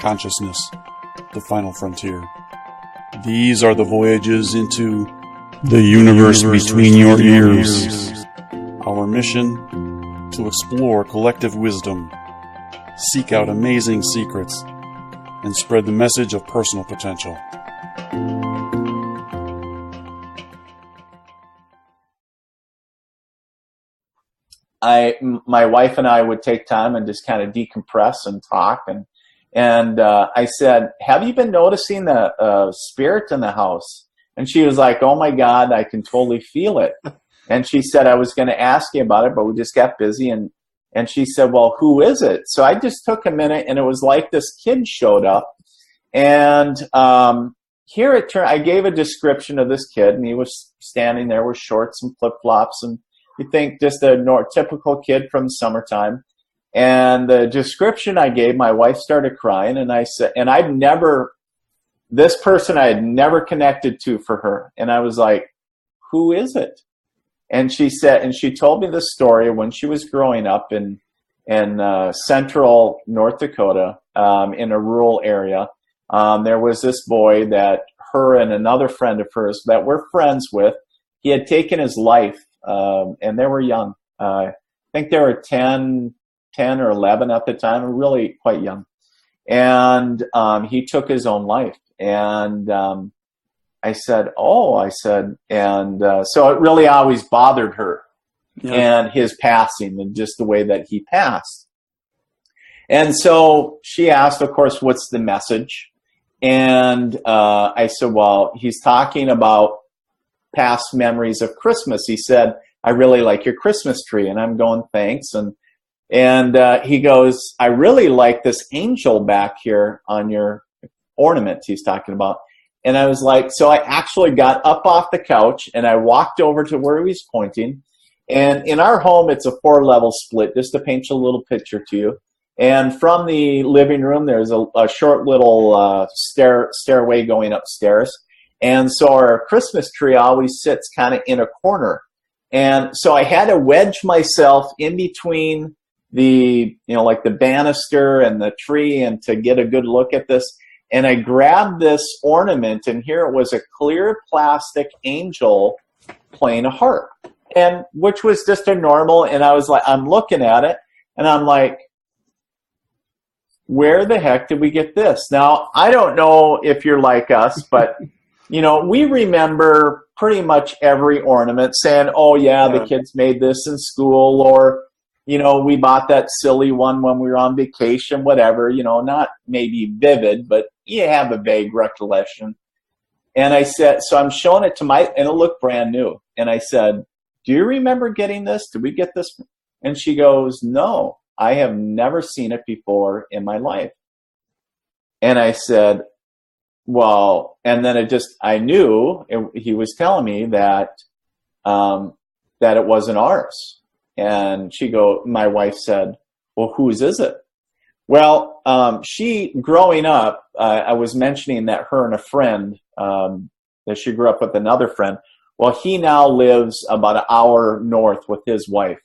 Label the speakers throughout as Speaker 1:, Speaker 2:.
Speaker 1: consciousness, the final frontier. These are the voyages into the universe between your ears. Our mission: to explore collective wisdom, seek out amazing secrets, and spread the message of personal potential.
Speaker 2: My wife and I would take time and just kind of decompress and talk. And I said, have you been noticing the spirit in the house? And she was like, oh my God, I can totally feel it. And she said, I was going to ask you about it, but we just got busy. And she said, well, who is it? So I just took a minute, and it was like this kid showed up. And here it turned, I gave a description of this kid, and he was standing there with shorts and flip-flops, and you think just a typical kid from summertime. And the description I gave, my wife started crying, and I said, and this person I had never connected to for her. And I was like, who is it? And she said, and she told me the story when she was growing up in central North Dakota, in a rural area. There was this boy that her and another friend of hers that we're friends with, he had taken his life. And they were young. I think they were 10 or 11 at the time, really quite young. And he took his own life. And I said, so it really always bothered her, and his passing and just the way that he passed. And so she asked, of course, what's the message? And I said, well, he's talking about past memories of Christmas. He said, I really like your Christmas tree. And I'm going, thanks. And he goes, I really like this angel back here on your ornament he's talking about. And I was like, so I actually got up off the couch and I walked over to where he was pointing. And in our home, it's a 4-level split, just to paint a little picture to you. And from the living room, there's a short little stairway going upstairs. And so our Christmas tree always sits kind of in a corner. And so I had to wedge myself in between the banister and the tree, and to get a good look at this. And I grabbed this ornament, and here it was, a clear plastic angel playing a harp, and which was just a normal. And I was like, I'm looking at it, and I'm like, where the heck did we get this? Now, I don't know if you're like us, but we remember pretty much every ornament, saying, oh yeah, the kids made this in school, or, we bought that silly one when we were on vacation, whatever, not maybe vivid, but you have a vague recollection. And I said, so I'm showing it to and it looked brand new. And I said, do you remember getting this? Did we get this? And she goes, no, I have never seen it before in my life. And I said, well, and then I knew he was telling me that it wasn't ours. And my wife said, well, whose is it? Well, growing up, I was mentioning that her and a friend, that she grew up with another friend. Well, he now lives about an hour north with his wife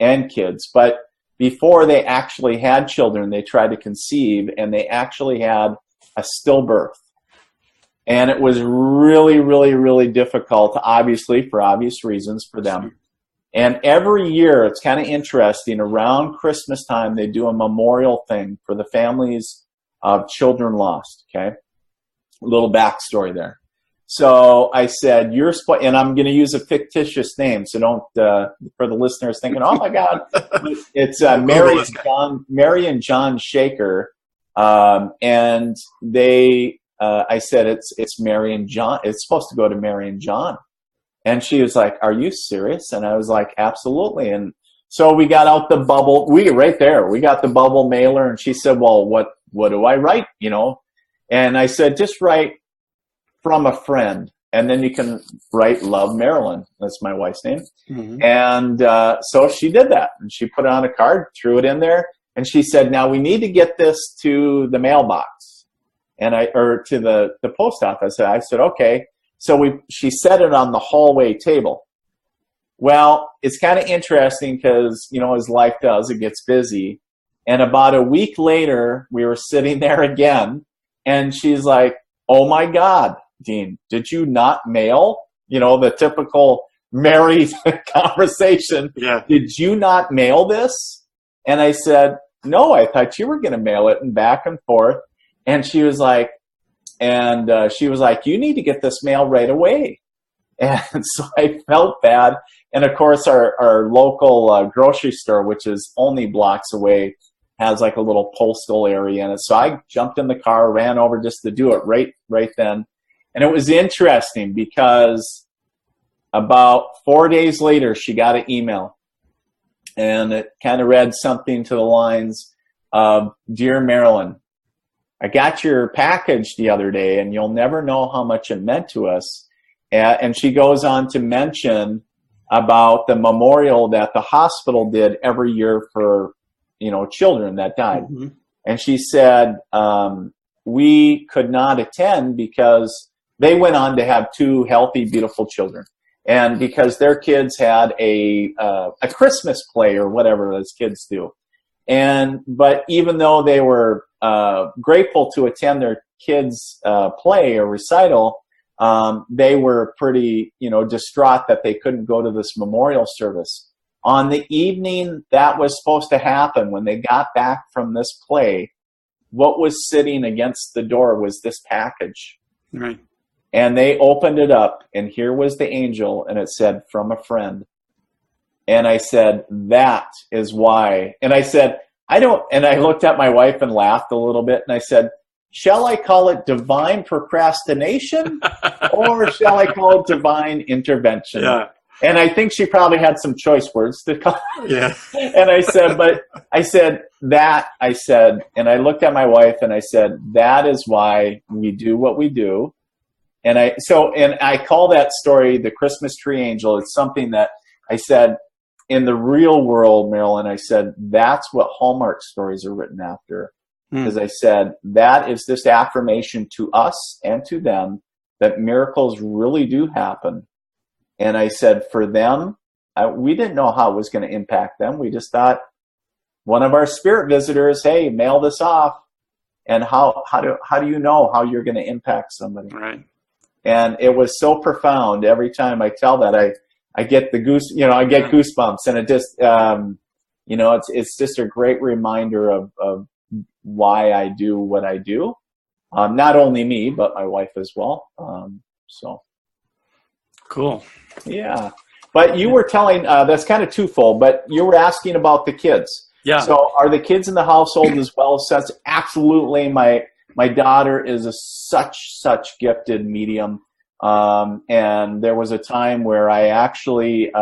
Speaker 2: and kids. But before they actually had children, they tried to conceive, and they actually had a stillbirth. And it was really, really, really difficult, obviously, for obvious reasons for them. And every year, it's kind of interesting, around Christmas time, they do a memorial thing for the families of children lost, okay? A little backstory there. So I said, and I'm going to use a fictitious name, so don't, for the listeners thinking, oh my God, it's Mary and John Shaker. And I said, it's Mary and John. It's supposed to go to Mary and John. And she was like, are you serious? And I was like, absolutely. And so we got out the bubble. We got the bubble mailer. And she said, well, what do I write? And I said, just write from a friend. And then you can write Love Marilyn. That's my wife's name. Mm-hmm. And so she did that. And she put it on a card, threw it in there. And she said, now we need to get this to the mailbox. Or to the post office. I said, okay. So she set it on the hallway table. Well, it's kind of interesting because, as life does, it gets busy. And about a week later, we were sitting there again, and she's like, "Oh my God, Dean, did you not mail?" You know, the typical married conversation.
Speaker 1: Yeah.
Speaker 2: "Did you not mail this?" And I said, "No, I thought you were going to mail it," and back and forth. And she was like, "You need to get this mail right away." And so I felt bad. And of course, our local grocery store, which is only blocks away, has like a little postal area in it. So I jumped in the car, ran over just to do it right then. And it was interesting because about 4 days later, she got an email. And it kind of read something to the lines of, "Dear Marilyn, I got your package the other day, and you'll never know how much it meant to us." And she goes on to mention about the memorial that the hospital did every year for, children that died. Mm-hmm. And she said, we could not attend because they went on to have 2 healthy, beautiful children. And because their kids had a Christmas play or whatever those kids do. But even though they were grateful to attend their kids' play or recital, they were pretty, distraught that they couldn't go to this memorial service. On the evening that was supposed to happen, when they got back from this play, what was sitting against the door was this package.
Speaker 1: Right.
Speaker 2: And they opened it up, and here was the angel, and it said, "From a friend." And I said, "That is why." And I said, and I looked at my wife and laughed a little bit, and I said, "Shall I call it divine procrastination or shall I call it divine intervention?"
Speaker 1: Yeah.
Speaker 2: And I think she probably had some choice words to call it.
Speaker 1: Yeah.
Speaker 2: And I said, and I looked at my wife and I said, "That is why we do what we do." And I call that story the Christmas tree angel. It's something that I said in the real world, Marilyn, I said, that's what Hallmark stories are written after. Because I said, that is this affirmation to us and to them that miracles really do happen. And I said, for them, we didn't know how it was going to impact them. We just thought one of our spirit visitors, hey, mail this off. And how do you know how you're going to impact somebody?
Speaker 1: Right.
Speaker 2: And it was so profound. Every time I tell that, I get the goosebumps, and it just, it's just a great reminder of why I do what I do. Not only me, but my wife as well. So
Speaker 1: cool.
Speaker 2: Yeah. But you were telling, that's kind of twofold, but you were asking about the kids.
Speaker 1: Yeah.
Speaker 2: So are the kids in the household as well? Since absolutely, my daughter is a such gifted medium. And there was a time where I actually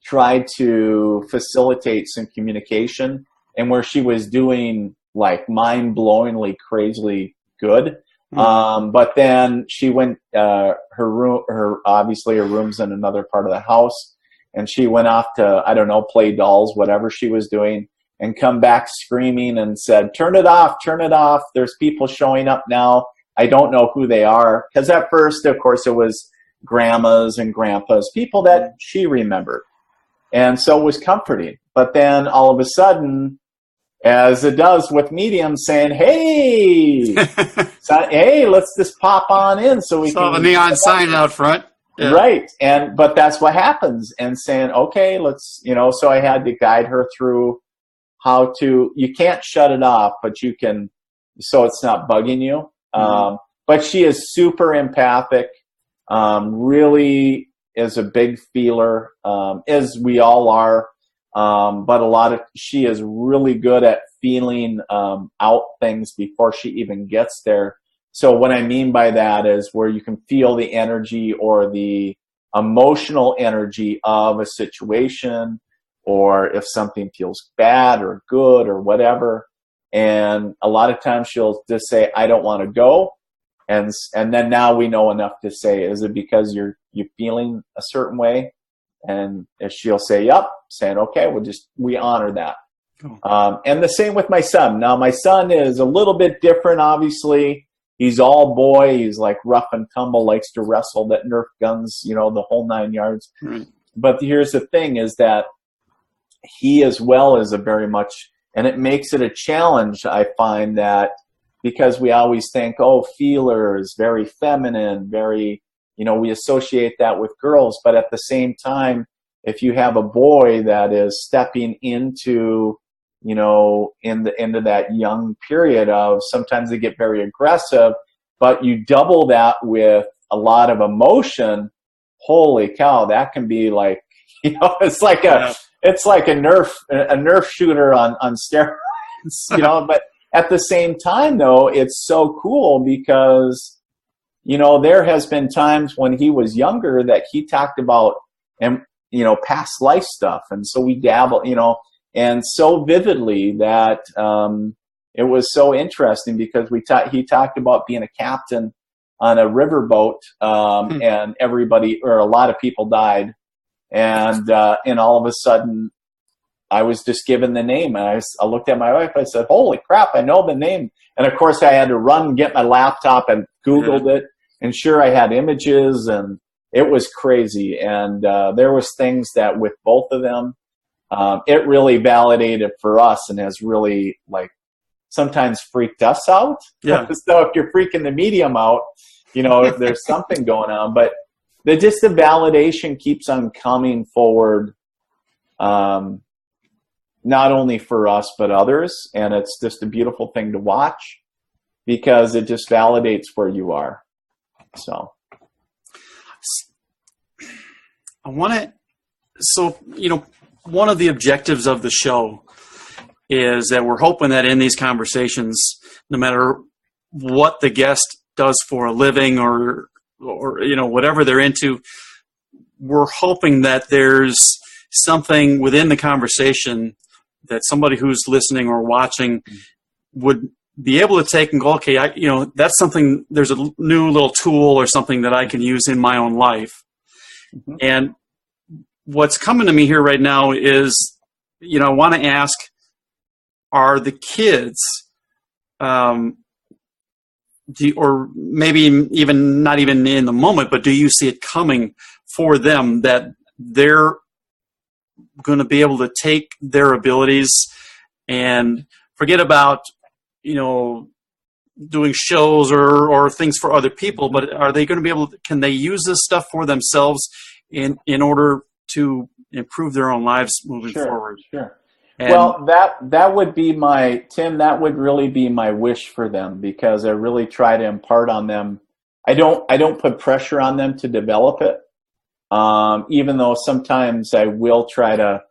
Speaker 2: tried to facilitate some communication, and where she was doing like mind-blowingly crazily good. But then she went, her room's in another part of the house, and she went off to, I don't know, play dolls, whatever she was doing, and come back screaming and said, turn it off, there's people showing up now, I don't know who they are. Because at first, of course, it was grandmas and grandpas, people that she remembered. And so it was comforting. But then all of a sudden, as it does with mediums, saying, hey, hey, let's just pop on in so we
Speaker 1: saw
Speaker 2: can.
Speaker 1: the neon sign out front. Yeah.
Speaker 2: Right. But that's what happens. And saying, okay, let's, so I had to guide her through how to, you can't shut it off, but you can, so it's not bugging you. But she is super empathic, really is a big feeler, as we all are. But she is really good at feeling out things before she even gets there. So what I mean by that is where you can feel the energy or the emotional energy of a situation, or if something feels bad or good or whatever. And a lot of times she'll just say, I don't want to go. And then now we know enough to say, is it because you're feeling a certain way? And if she'll say, yep, saying, okay, we honor that. Cool. And the same with my son. Now, my son is a little bit different, obviously. He's all boy. He's like rough and tumble, likes to wrestle, that Nerf guns, the whole 9 yards. Right. But here's the thing is that he as well is a very much And it makes it a challenge, I find, that because we always think, oh, feelers, very feminine, very, we associate that with girls. But at the same time, if you have a boy that is stepping into, into that young period of, sometimes they get very aggressive, but you double that with a lot of emotion, holy cow, that can be like, it's like a Nerf shooter on steroids, but at the same time, though, it's so cool because, there has been times when he was younger that he talked about, past life stuff. And so we dabble, and so vividly that it was so interesting because he talked about being a captain on a riverboat, and everybody, or a lot of people died. And all of a sudden, I was just given the name, and I looked at my wife. I said, "Holy crap! I know the name!" And of course, I had to run and get my laptop and Googled it. And sure, I had images, and it was crazy. And there was things that with both of them, it really validated for us, and has really sometimes freaked us out.
Speaker 3: Yeah.
Speaker 2: So if you're freaking the medium out, there's something going on, but. The validation keeps on coming forward, not only for us, but others. And it's just a beautiful thing to watch because it just validates where you are. So
Speaker 3: one of the objectives of the show is that we're hoping that in these conversations, no matter what the guest does for a living or whatever they're into, we're hoping that there's something within the conversation that somebody who's listening or watching would be able to take and go, okay, that's something, there's a new little tool or something that I can use in my own life. Mm-hmm. And what's coming to me here right now is, I want to ask, are the kids, or maybe even not even in the moment, but do you see it coming for them that they're going to be able to take their abilities and forget about, doing shows or things for other people, but are they going to be able to, can they use this stuff for themselves in order to improve their own lives moving forward?
Speaker 2: Sure. Well, that would be that would really be my wish for them, because I really try to impart on them. I don't put pressure on them to develop it, even though sometimes I will try to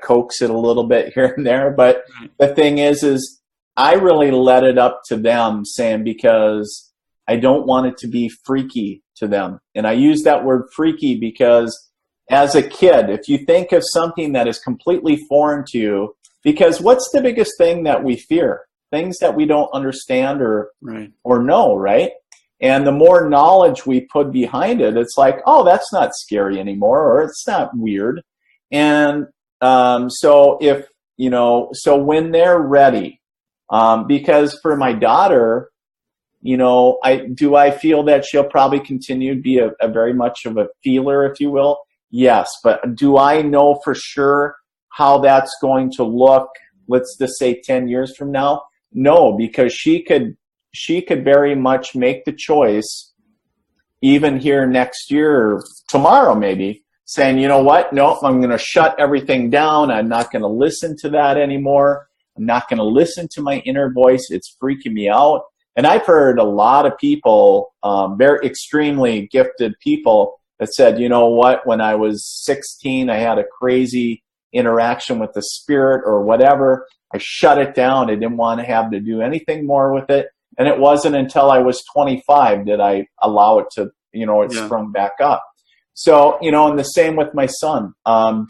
Speaker 2: coax it a little bit here and there. But the thing is I really let it up to them, Sam, because I don't want it to be freaky to them. And I use that word freaky because as a kid, if you think of something that is completely foreign to you, because what's the biggest thing that we fear? Things that we don't understand or know, right? And the more knowledge we put behind it, it's like, oh, that's not scary anymore, or it's not weird. And so when they're ready, because for my daughter, I feel that she'll probably continue to be a very much of a feeler, if you will. Yes, but do I know for sure how that's going to look, let's just say 10 years from now? No, because she could very much make the choice, even here next year or tomorrow maybe, saying, you know what, no, I'm going to shut everything down. I'm not going to listen to that anymore. I'm not going to listen to my inner voice. It's freaking me out. And I've heard a lot of people, very extremely gifted people, that said, you know what, when I was 16, I had a crazy interaction with the spirit or whatever. I shut it down. I didn't want to have to do anything more with it. And it wasn't until I was 25 that I allow it to, it sprung back up. So, and the same with my son.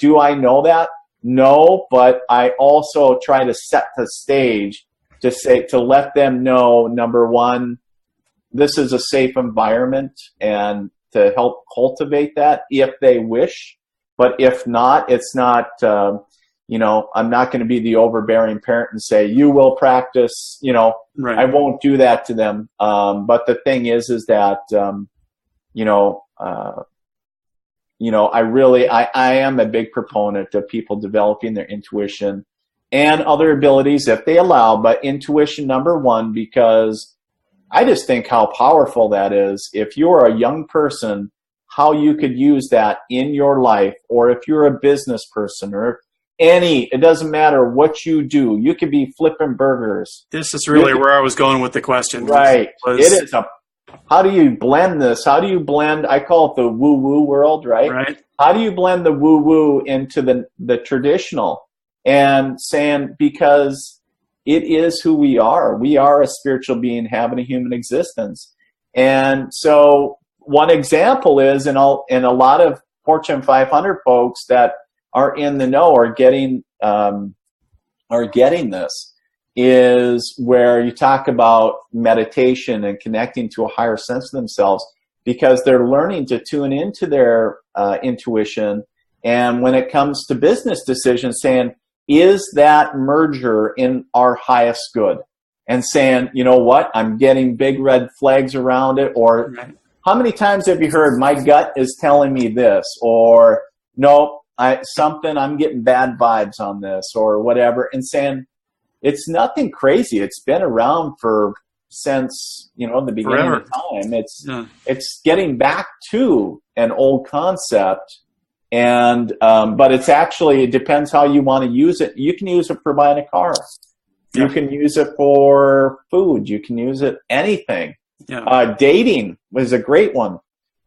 Speaker 2: Do I know that? No, but I also try to set the stage to let them know, number one, this is a safe environment, and to help cultivate that if they wish. But if not, it's not, I'm not going to be the overbearing parent and say, you will practice, I won't do that to them. But the thing is that, I am a big proponent of people developing their intuition and other abilities if they allow, but intuition number one, because I just think how powerful that is. If you're a young person, how you could use that in your life, or if you're a business person, or it doesn't matter what you do. You could be flipping burgers.
Speaker 3: This is really where I was going with the question.
Speaker 2: Right. It is how do you blend this? How do you blend, I call it the woo-woo world, right?
Speaker 3: Right.
Speaker 2: How do you blend the woo-woo into the traditional? And saying, because it is who we are. We are a spiritual being having a human existence. And so one example is, in a lot of Fortune 500 folks that are in the know are getting this, is where you talk about meditation and connecting to a higher sense of themselves, because they're learning to tune into their intuition. And when it comes to business decisions, saying, is that merger in our highest good? And saying, you know what, I'm getting big red flags around it. Or how many times have you heard, my gut is telling me this? Or, no, I'm getting bad vibes on this, or whatever. And saying, it's nothing crazy. It's been around since the beginning
Speaker 3: Forever.
Speaker 2: of time. It's getting back to an old concept. And but it depends how you want to use it. You can use it for buying a car. You can use it for food. You can use it anything. Dating was a great one.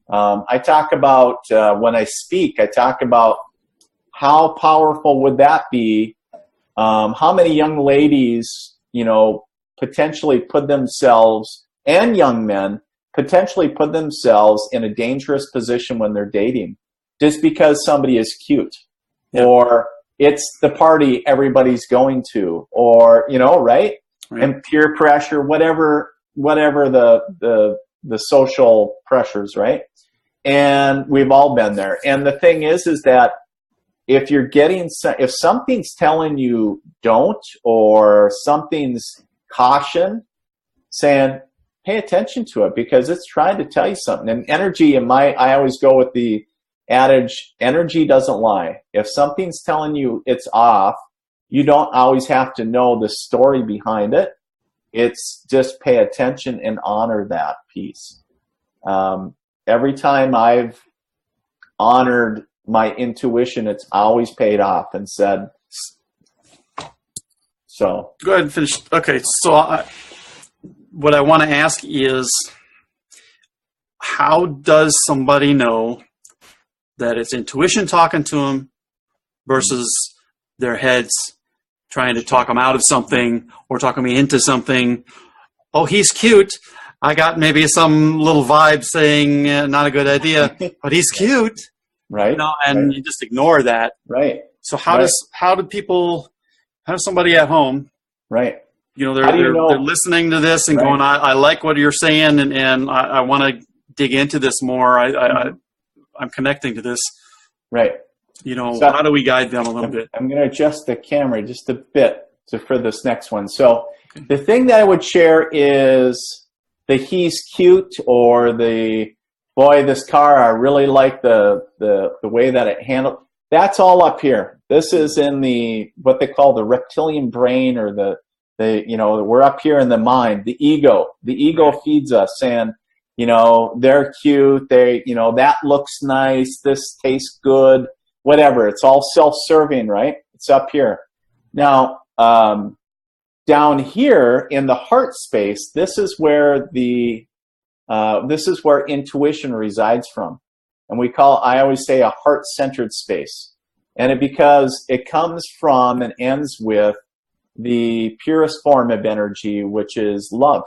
Speaker 2: I talk about when I speak. I talk about how powerful would that be. How many young ladies, potentially put themselves, and young men potentially put themselves in a dangerous position when they're dating, just because somebody is cute, or it's the party everybody's going to, or, right? And peer pressure, whatever the social pressures, right? And we've all been there. And the thing is that if something's telling you don't, or something's caution, saying, pay attention to it, because it's trying to tell you something. And energy, I always go with the adage, energy doesn't lie. If something's telling you it's off, you don't always have to know the story behind it. It's just pay attention and honor that piece. Every time I've honored my intuition, it's always paid off and said, so.
Speaker 3: Go ahead and finish. Okay, so what I want to ask is, how does somebody know that it's intuition talking to them versus their heads trying to talk them out of something, or talking me into something? Oh, he's cute. I got maybe some little vibe saying not a good idea, but he's cute.
Speaker 2: Right.
Speaker 3: And you just ignore that.
Speaker 2: Right.
Speaker 3: So how does somebody at home,
Speaker 2: right?
Speaker 3: They're listening to this and going, I like what you're saying, and I want to dig into this more. I'm connecting to this.
Speaker 2: Right.
Speaker 3: So how do we guide them a little bit? I'm
Speaker 2: going to adjust the camera just a bit for this next one. So the thing that I would share is the he's cute, or the boy, this car, I really like the way that it handled. That's all up here. This is in what they call the reptilian brain, or we're up here in the mind, the ego. The ego feeds us, saying, they're cute. That looks nice. This tastes good. Whatever. It's all self-serving, right? It's up here. Now, down here in the heart space, this is where intuition resides from. And I always say, a heart-centered space. And because it comes from and ends with the purest form of energy, which is love,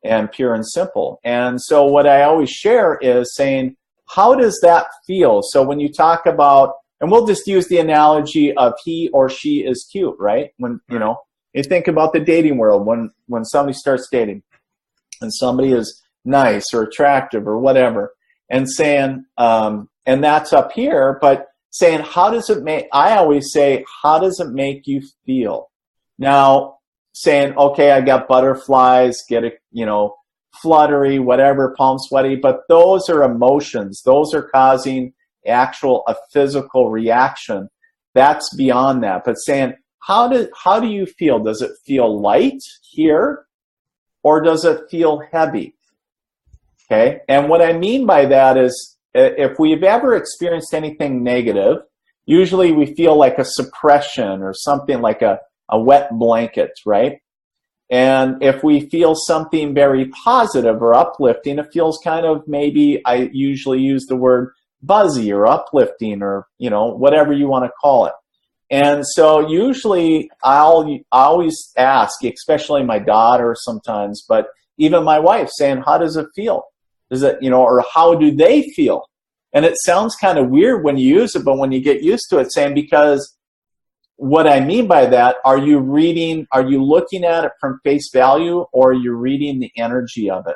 Speaker 2: and pure and simple. And so what I always share is saying, how does that feel? So when you talk about, and we'll just use the analogy of he or she is cute, right? When, you think about the dating world, when somebody starts dating and somebody is nice or attractive or whatever, and saying, and that's up here, but saying, I always say, how does it make you feel? Now, saying, okay, I got butterflies, fluttery, whatever, palm sweaty, but those are emotions. Those are causing a physical reaction. That's beyond that. But saying, how do you feel? Does it feel light here, or does it feel heavy? Okay, and what I mean by that is, if we've ever experienced anything negative, usually we feel like a suppression or something like a wet blanket, right? And if we feel something very positive or uplifting, it feels kind of, maybe I usually use the word buzzy or uplifting, or, you know, whatever you want to call it. And so usually I always ask, especially my daughter sometimes, but even my wife, saying, how does it feel? Does it, you know, or how do they feel? And it sounds kind of weird when you use it, but when you get used to it, saying, because what I mean by that, are you looking at it from face value, or are you reading the energy of it?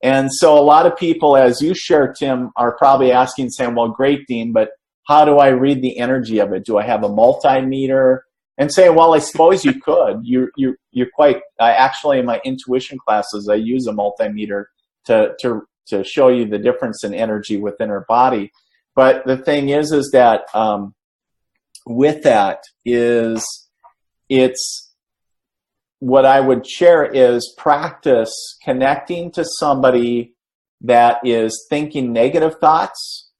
Speaker 2: And so a lot of people, as you share, Tim, are probably asking, saying, well, great, Dean, but how do I read the energy of it? Do I have a multimeter? And say, well, I suppose you could. You're quite, actually in my intuition classes, I use a multimeter to show you the difference in energy within our body. But the thing is that with that is, it's, what I would share is practice connecting to somebody that is thinking negative thoughts,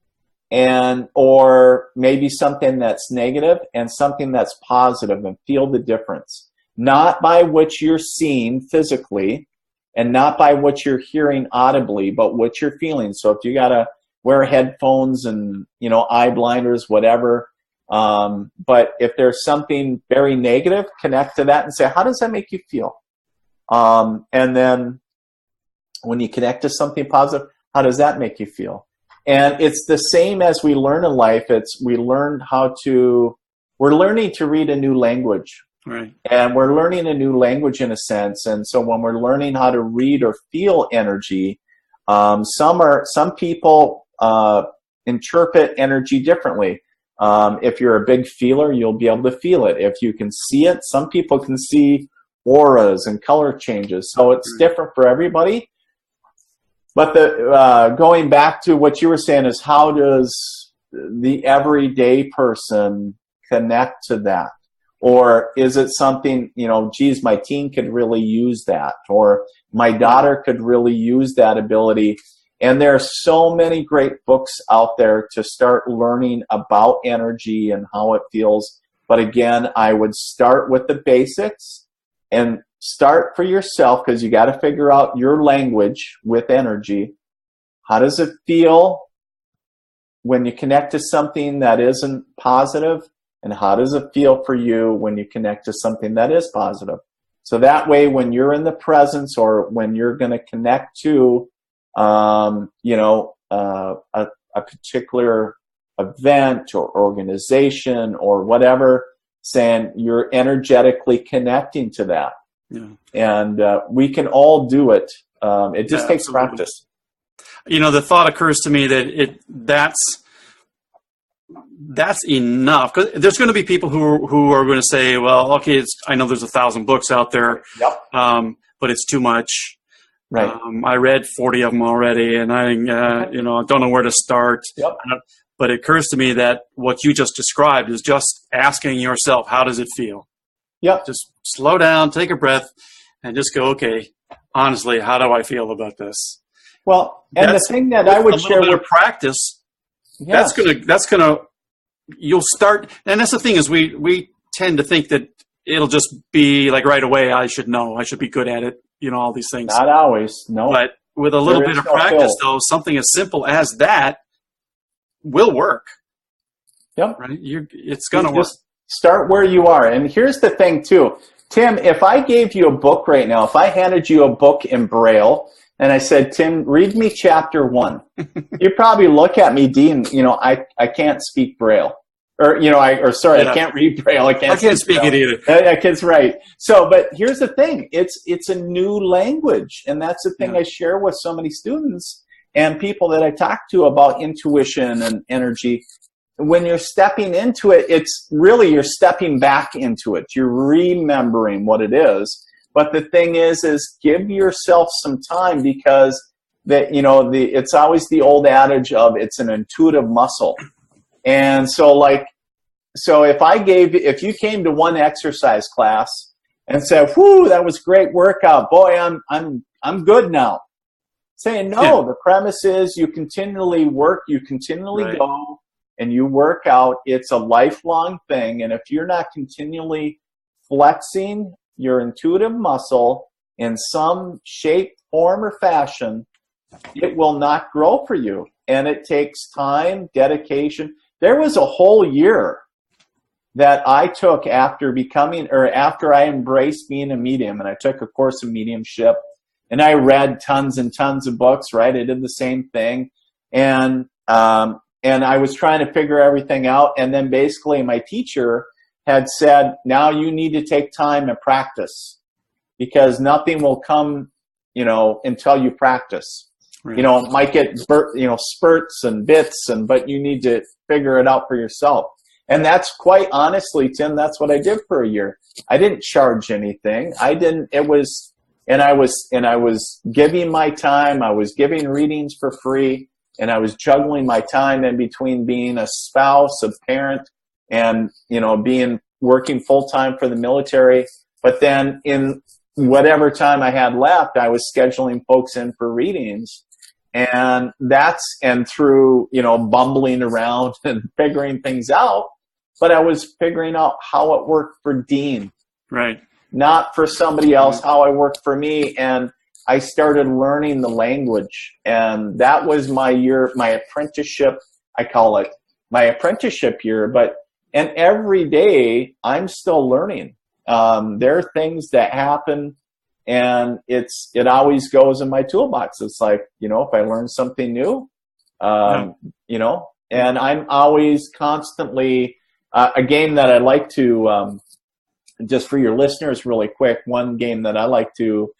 Speaker 2: or maybe something that's negative and something that's positive, and feel the difference. Not by what you're seeing physically, and not by what you're hearing audibly, but what you're feeling. So if you gotta wear headphones and, you know, eye blinders, whatever, but if there's something very negative, connect to that and say, how does that make you feel? And then when you connect to something positive, how does that make you feel? And it's the same as we learn in life. We're learning to read a new language.
Speaker 3: Right.
Speaker 2: And we're learning a new language in a sense. And so when we're learning how to read or feel energy, some people interpret energy differently. If you're a big feeler, you'll be able to feel it. If you can see it, some people can see auras and color changes. So it's different for everybody. But going back to what you were saying is, how does the everyday person connect to that? Or is it something, you know, geez, my teen could really use that, or my daughter could really use that ability. And there are so many great books out there to start learning about energy and how it feels. But again, I would start with the basics and start for yourself, because you got to figure out your language with energy. How does it feel when you connect to something that isn't positive? And how does it feel for you when you connect to something that is positive? So that way, when you're in the presence, or when you're going to connect to, you know, a particular event or organization or whatever, saying you're energetically connecting to that. Yeah. And we can all do it. It just takes practice.
Speaker 3: You know, the thought occurs to me that that's enough, because there's going to be people who are going to say, well, okay, I know there's 1,000 books out there,
Speaker 2: yep.
Speaker 3: But it's too much.
Speaker 2: Right.
Speaker 3: I read 40 of them already, and I don't know where to start.
Speaker 2: Yep.
Speaker 3: But it occurs to me that what you just described is just asking yourself, how does it feel?
Speaker 2: Yep.
Speaker 3: Just slow down, take a breath, and just go, okay, honestly, how do I feel about this?
Speaker 2: Well, and the thing that I would share with
Speaker 3: practice,
Speaker 2: yes.
Speaker 3: that's gonna you'll start, and that's the thing, is we tend to think that it'll just be like right away, I should know, I should be good at it, you know, all these things.
Speaker 2: Not always, no.
Speaker 3: But with a little bit of practice, though, something as simple as that will work.
Speaker 2: Yep.
Speaker 3: Right? It's gonna work.
Speaker 2: Just start where you are. And here's the thing too, Tim, if I gave you a book right now, if I handed you a book in Braille, and I said, Tim, read me chapter 1. You'd probably look at me, Dean, you know, I can't speak Braille. Or, you know, I can't read Braille. I can't speak
Speaker 3: it either.
Speaker 2: That's right. So, but here's the thing. It's a new language. And that's the thing I share with so many students and people that I talk to about intuition and energy. When you're stepping into it, it's really, you're stepping back into it. You're remembering what it is. But the thing is give yourself some time, because that, you know, it's always the old adage of it's an intuitive muscle. And so, like, so if you came to one exercise class and said, "Whoo, that was great workout. Boy, I'm good now." Saying no, the premise is you continually work, you continually go, and you work out. It's a lifelong thing, and if you're not continually flexing your intuitive muscle in some shape, form, or fashion, it will not grow for you. And it takes time, dedication. There was a whole year that I took after I embraced being a medium, and I took a course in mediumship, and I read tons and tons of books, right? I did the same thing. And I was trying to figure everything out. And then basically my teacher had said, now you need to take time and practice, because nothing will come, until you practice. Right. It might get, spurts and bits, but you need to figure it out for yourself. And that's quite honestly, Tim, that's what I did for a year. I didn't charge anything. I was giving my time. I was giving readings for free, and I was juggling my time in between being a spouse, a parent, and, working full time for the military. But then in whatever time I had left, I was scheduling folks in for readings. And through, bumbling around and figuring things out, but I was figuring out how it worked for Dean. Right. Not for somebody else, how it worked for me. And I started learning the language. And that was my year, my apprenticeship, I call it my apprenticeship year. And every day I'm still learning. There are things that happen, and it always goes in my toolbox. It's like, if I learn something new, and I'm always constantly, a game that I like to, just for your listeners really quick, one game that I like to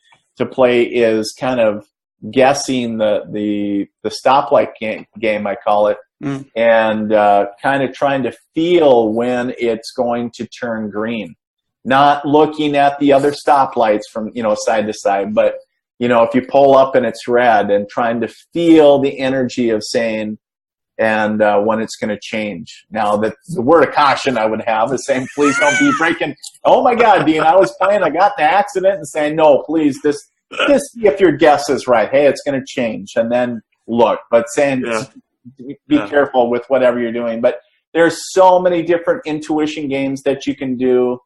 Speaker 2: play is kind of guessing the stoplight game, I call it, and kind of trying to feel when it's going to turn green. Not looking at the other stoplights from, side to side, but, if you pull up and it's red, and trying to feel the energy of saying, and when it's going to change. Now, the word of caution I would have is saying, please don't be breaking. Oh my God, Dean, I was playing, I got in an accident, and saying, no, please, this, if your guess is right, hey, it's going to change, and then look. But saying, be careful with whatever you're doing. But there's so many different intuition games that you can do.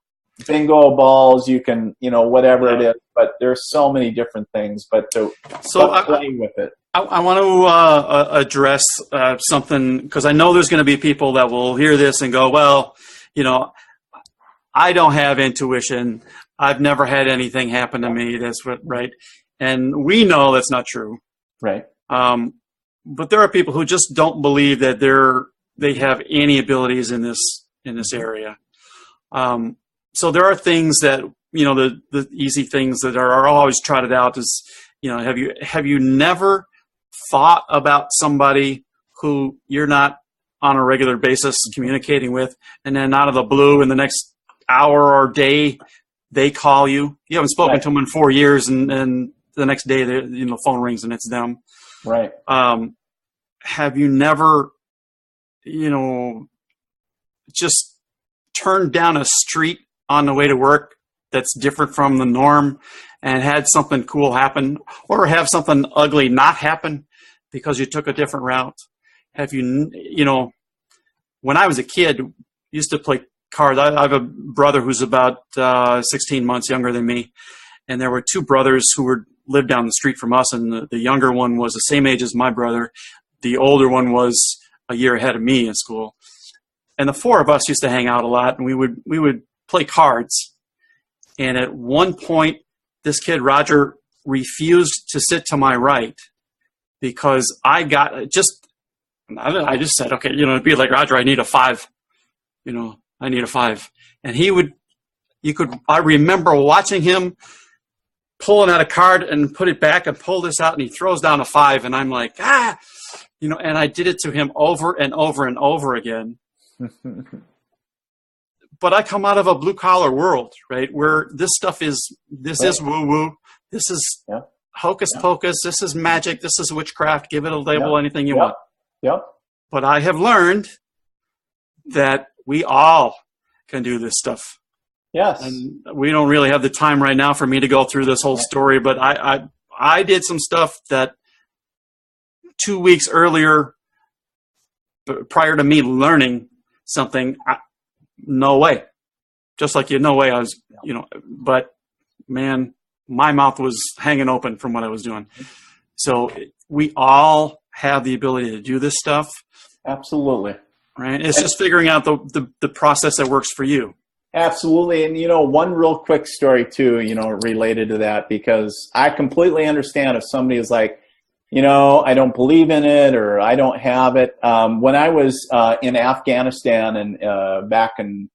Speaker 2: Bingo balls, you can, whatever it is. But there's so many different things. But playing with it.
Speaker 3: I want to address something, because I know there's going to be people that will hear this and go, well, I don't have intuition. I've never had anything happen to me. That's what, right? And we know that's not true. Right. But there are people who just don't believe that they have any abilities in this area. So there are things that, the easy things that are always trotted out is, have you never thought about somebody who you're not on a regular basis communicating with, and then out of the blue in the next hour or day, they call you? You haven't spoken to them in 4 years, and the next day, the phone rings and it's them. Right. Have you never, just turned down a street on the way to work that's different from the norm and had something cool happen, or have something ugly not happen because you took a different route? Have you, when I was a kid, used to play cards. I have a brother who's about 16 months younger than me, and there were two brothers who lived down the street from us, and the younger one was the same age as my brother. The older one was a year ahead of me in school. And the four of us used to hang out a lot, and we would play cards. And at one point, this kid, Roger, refused to sit to my right because I just said, okay, it'd be like, Roger, I need a 5. I need a 5. And I remember watching him pulling out a card and put it back and pull this out, and he throws down a 5, and I'm like, and I did it to him over and over and over again. But I come out of a blue collar world, right, where this stuff is woo woo. This is hocus pocus. This is magic. This is witchcraft. Give it a label, anything you want. Yep. But I have learned that we all can do this stuff.
Speaker 2: Yes.
Speaker 3: And we don't really have the time right now for me to go through this whole story, but I did some stuff that 2 weeks earlier, prior to me learning something, no way. Just like no way I was, but man, my mouth was hanging open from what I was doing. So we all have the ability to do this stuff.
Speaker 2: Absolutely.
Speaker 3: Right. It's just figuring out the process that works for you.
Speaker 2: Absolutely. And, one real quick story too, related to that, because I completely understand if somebody is like, I don't believe in it or I don't have it. When I was in Afghanistan and back in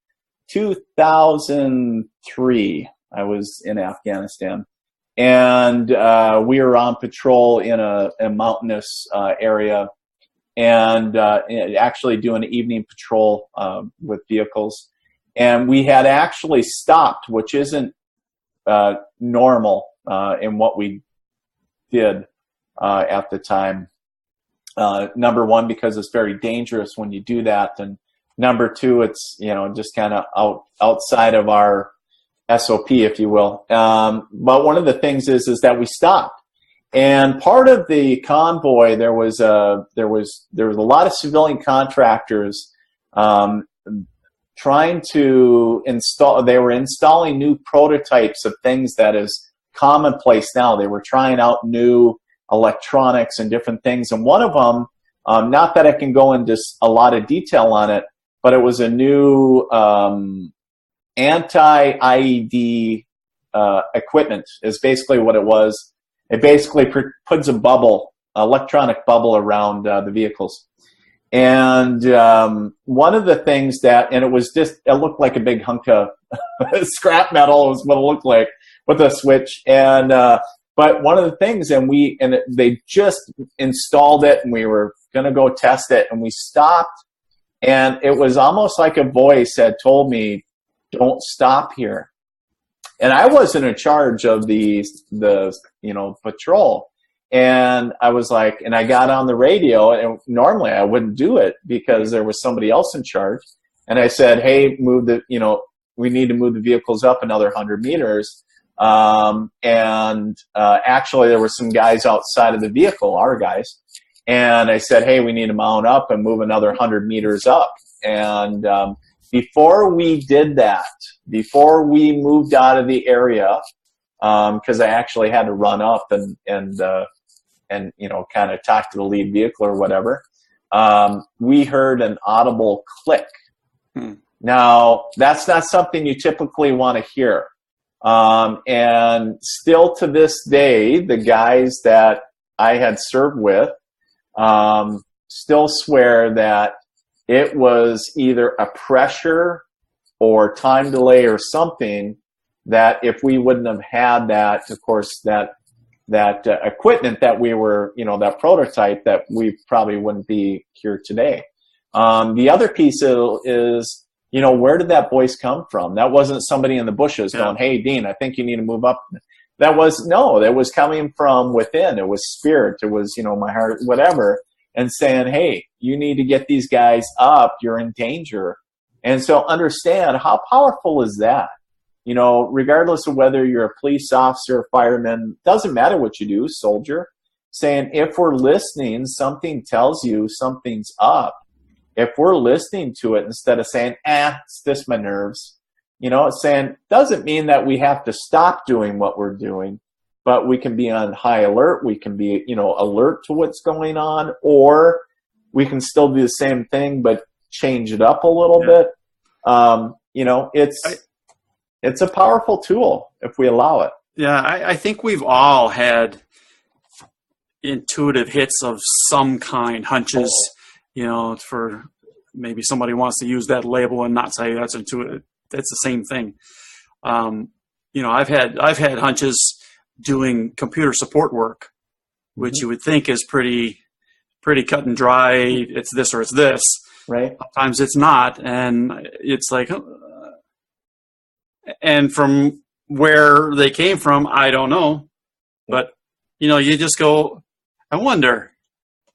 Speaker 2: 2003, I was in Afghanistan, and we were on patrol in a mountainous area, and actually doing an evening patrol with vehicles. And we had actually stopped, which isn't normal in what we did at the time. Number one, because it's very dangerous when you do that, and number two, it's just kind of outside of our SOP, if you will. But one of the things is that we stopped, and part of the convoy, there was a lot of civilian contractors trying to install. They were installing new prototypes of things that is commonplace now. They were trying out new electronics and different things, and one of them, not that I can go into a lot of detail on it, but it was a new anti-IED equipment is basically what it was. It basically puts a bubble, electronic bubble around the vehicles. And one of the things and it looked like a big hunk of scrap metal was what it looked like with a switch. And but one of the things, they just installed it, and we were going to go test it, and we stopped, and it was almost like a voice had told me, "Don't stop here." And I wasn't in charge of the patrol, and I was like, and I got on the radio, and normally I wouldn't do it because there was somebody else in charge, and I said, "Hey, we need to move the vehicles up another 100 meters." Actually there were some guys outside of the vehicle, our guys. And I said, "Hey, we need to mount up and move another 100 meters up." And, before we did that, before we moved out of the area, cause I actually had to run up and kind of talk to the lead vehicle or whatever. We heard an audible click. Now that's not something you typically want to hear. And still to this day, the guys that I had served with still swear that it was either a pressure or time delay or something, that if we wouldn't have had that, of course, that equipment that we were, that prototype, that we probably wouldn't be here today. The other piece is, where did that voice come from? That wasn't somebody in the bushes going, "Hey, Dean, I think you need to move up." That was coming from within. It was spirit. It was, my heart, whatever, and saying, "Hey, you need to get these guys up. You're in danger." And so understand, how powerful is that? Regardless of whether you're a police officer, fireman, doesn't matter what you do, soldier, saying, if we're listening, something tells you something's up. If we're listening to it, instead of saying, it's just my nerves, it's saying, doesn't mean that we have to stop doing what we're doing, but we can be on high alert. We can be, alert to what's going on, or we can still do the same thing, but change it up a little bit. It's a powerful tool if we allow it.
Speaker 3: Yeah. I think we've all had intuitive hits of some kind, hunches, for maybe somebody wants to use that label and not say that's intuitive. That's the same thing. I've had hunches doing computer support work, which you would think is pretty cut and dry. It's this or it's this.
Speaker 2: Right.
Speaker 3: Sometimes it's not. And it's like, and from where they came from, I don't know, but you just go, I wonder,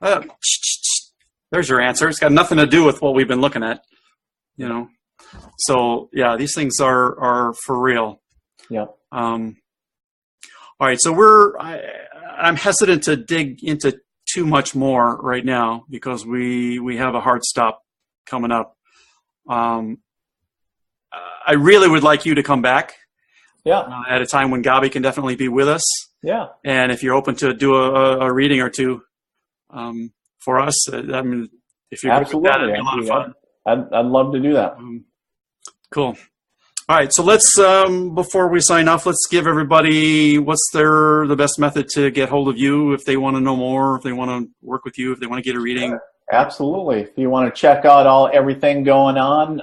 Speaker 3: there's your answer. It's got nothing to do with what we've been looking at. you know. So yeah, these things are for real.
Speaker 2: Yeah.
Speaker 3: All right, so I'm hesitant to dig into too much more right now because we have a hard stop coming up. I really would like you to come back.
Speaker 2: Yeah.
Speaker 3: At a time when Gabi can definitely be with us.
Speaker 2: Yeah.
Speaker 3: And if you're open to do a reading or two for us, I mean, if you're good with that, it'd be a lot of fun.
Speaker 2: I'd love to do that.
Speaker 3: Cool. All right, so let's before we sign off, let's give everybody what's the best method to get hold of you if they want to know more, if they want to work with you, if they want to get a reading.
Speaker 2: Sure. Absolutely. If you want to check out everything going on,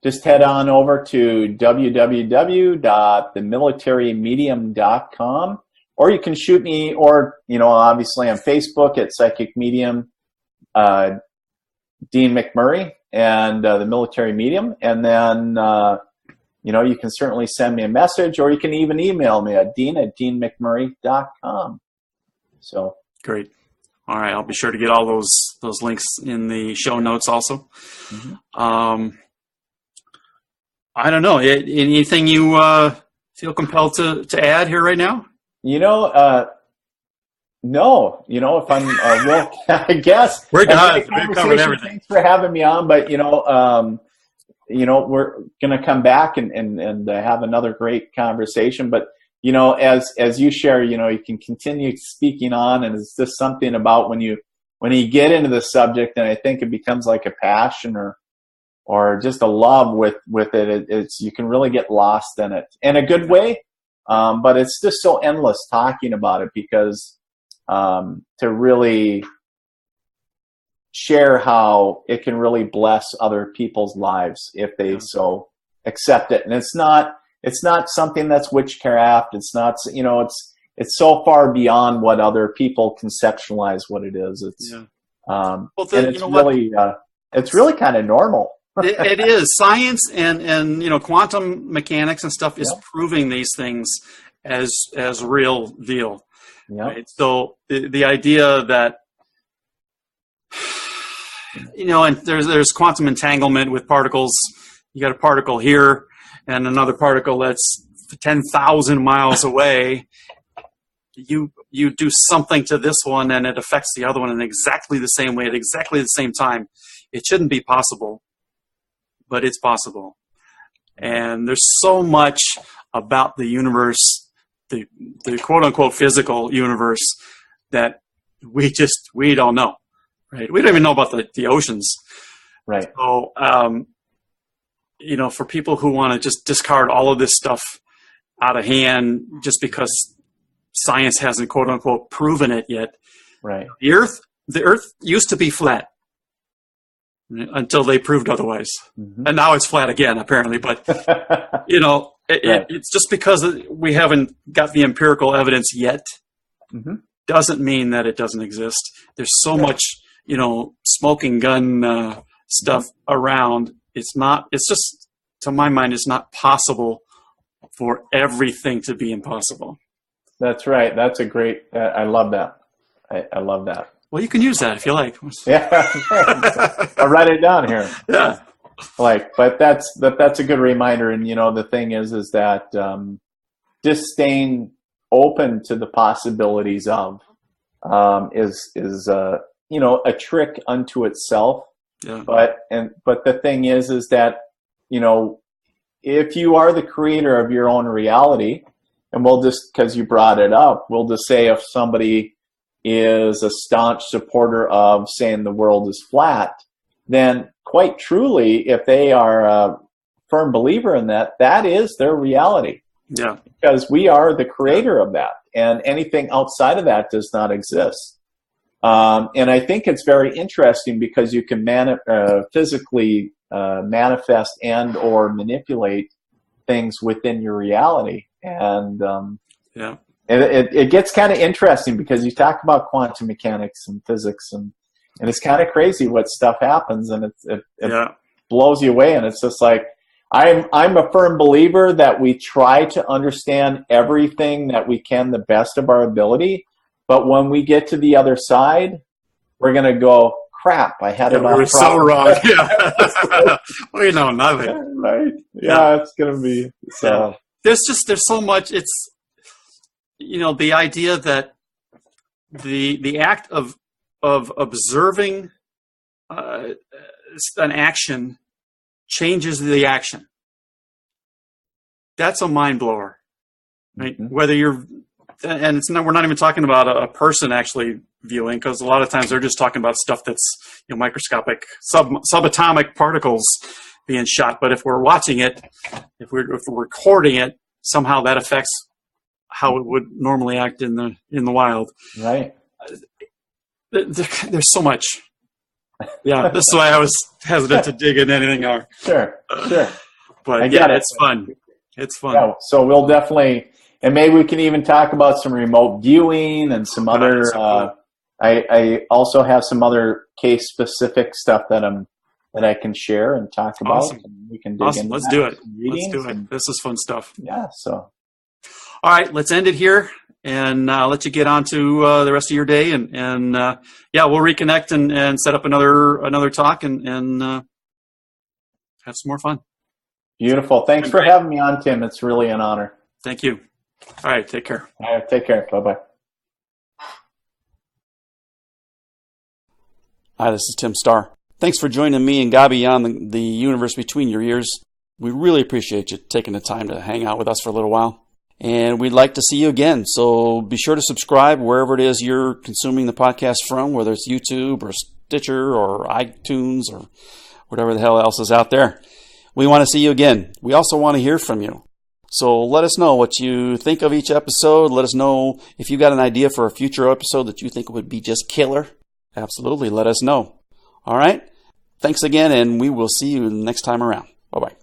Speaker 2: just head on over to www.themilitarymedium.com, or you can shoot me, or obviously on Facebook at Psychic Medium, Dean McMurray, and the Military Medium, and then you can certainly send me a message, or you can even email me at dean@deanmcmurray.com. So
Speaker 3: great. All right, I'll be sure to get all those links in the show notes also. Mm-hmm. I don't know. Anything you feel compelled to add here right now?
Speaker 2: No. If I'm, well, I guess
Speaker 3: we're done. We've covered everything.
Speaker 2: Thanks for having me on, but we're going to come back and have another great conversation. But as you share, you can continue speaking on, and it's just something about when you get into the subject, and I think it becomes like a passion or just a love with it. It's you can really get lost in it in a good way, but it's just so endless talking about it because to really share how it can really bless other people's lives if they so accept it. And it's not something that's witchcraft. It's not, it's so far beyond what other people conceptualize what it is. It's, and it's really, it's really kind of normal.
Speaker 3: It is. Science and quantum mechanics and stuff is proving these things as real deal.
Speaker 2: Yeah.
Speaker 3: Right? So the idea that, and there's quantum entanglement with particles. You got a particle here and another particle that's 10,000 miles away. You do something to this one and it affects the other one in exactly the same way at exactly the same time. It shouldn't be possible, but it's possible. And there's so much about the universe, the quote unquote physical universe, that we don't know. Right? We don't even know about the oceans.
Speaker 2: Right.
Speaker 3: So, for people who want to just discard all of this stuff out of hand just because science hasn't quote unquote proven it yet.
Speaker 2: Right.
Speaker 3: The Earth used to be flat until they proved otherwise. Mm-hmm. And now it's flat again, apparently. But, it's just because we haven't got the empirical evidence yet, doesn't mean that it doesn't exist. There's so much, smoking gun stuff around. It's just, to my mind, it's not possible for everything to be impossible.
Speaker 2: That's right. That's a great, I love that. I love that.
Speaker 3: Well, you can use that if you like.
Speaker 2: Yeah. I'll write it down here.
Speaker 3: Yeah.
Speaker 2: But that's a good reminder. And, the thing is that just staying open to the possibilities of is a trick unto itself.
Speaker 3: Yeah.
Speaker 2: But the thing is that, if you are the creator of your own reality, and we'll just, because you brought it up, we'll just say if somebody is a staunch supporter of saying the world is flat, then quite truly, if they are a firm believer in that, that is their reality.
Speaker 3: Yeah.
Speaker 2: Because we are the creator of that, and anything outside of that does not exist. And I think it's very interesting because you can physically manifest and or manipulate things within your reality. And it gets kind of interesting because you talk about quantum mechanics and physics, and it's kind of crazy what stuff happens, and it blows you away. And it's just like, I'm a firm believer that we try to understand everything that we can the best of our ability. But when we get to the other side, we're going to go, crap, I had it
Speaker 3: We
Speaker 2: on
Speaker 3: were so wrong. Yeah. We know nothing.
Speaker 2: Right? Yeah, it's going to be. So.
Speaker 3: There's so much. It's, the idea that the act of observing an action changes the action. That's a mind blower, right? Mm-hmm. Whether you're, and we're not even talking about a person actually viewing, because a lot of times they're just talking about stuff that's microscopic subatomic particles being shot. But if we're watching it, if we're recording it, somehow that affects how it would normally act in the wild.
Speaker 2: Right.
Speaker 3: There's so much. Yeah, this is why I was hesitant to dig into anything more.
Speaker 2: Sure.
Speaker 3: But it's fun. It's fun. Yeah,
Speaker 2: so we'll definitely, and maybe we can even talk about some remote viewing and some other. I also have some other case specific stuff that I can share and talk about.
Speaker 3: Awesome.
Speaker 2: And we can dig into
Speaker 3: Let's do it. This is fun stuff.
Speaker 2: Yeah. So.
Speaker 3: All right, let's end it here, and I'll let you get on to the rest of your day, and we'll reconnect and set up another talk and have some more fun.
Speaker 2: Beautiful. Thanks for having me on, Tim. It's really an honor.
Speaker 3: Thank you. All right, take care.
Speaker 2: All right, take care. Bye-bye.
Speaker 1: Hi, this is Tim Starr. Thanks for joining me and Gabi on the universe between your ears. We really appreciate you taking the time to hang out with us for a little while. And we'd like to see you again. So be sure to subscribe wherever it is you're consuming the podcast from, whether it's YouTube or Stitcher or iTunes or whatever the hell else is out there. We want to see you again. We also want to hear from you. So let us know what you think of each episode. Let us know if you got an idea for a future episode that you think would be just killer. Absolutely, let us know. All right? Thanks again, and we will see you next time around. Bye-bye.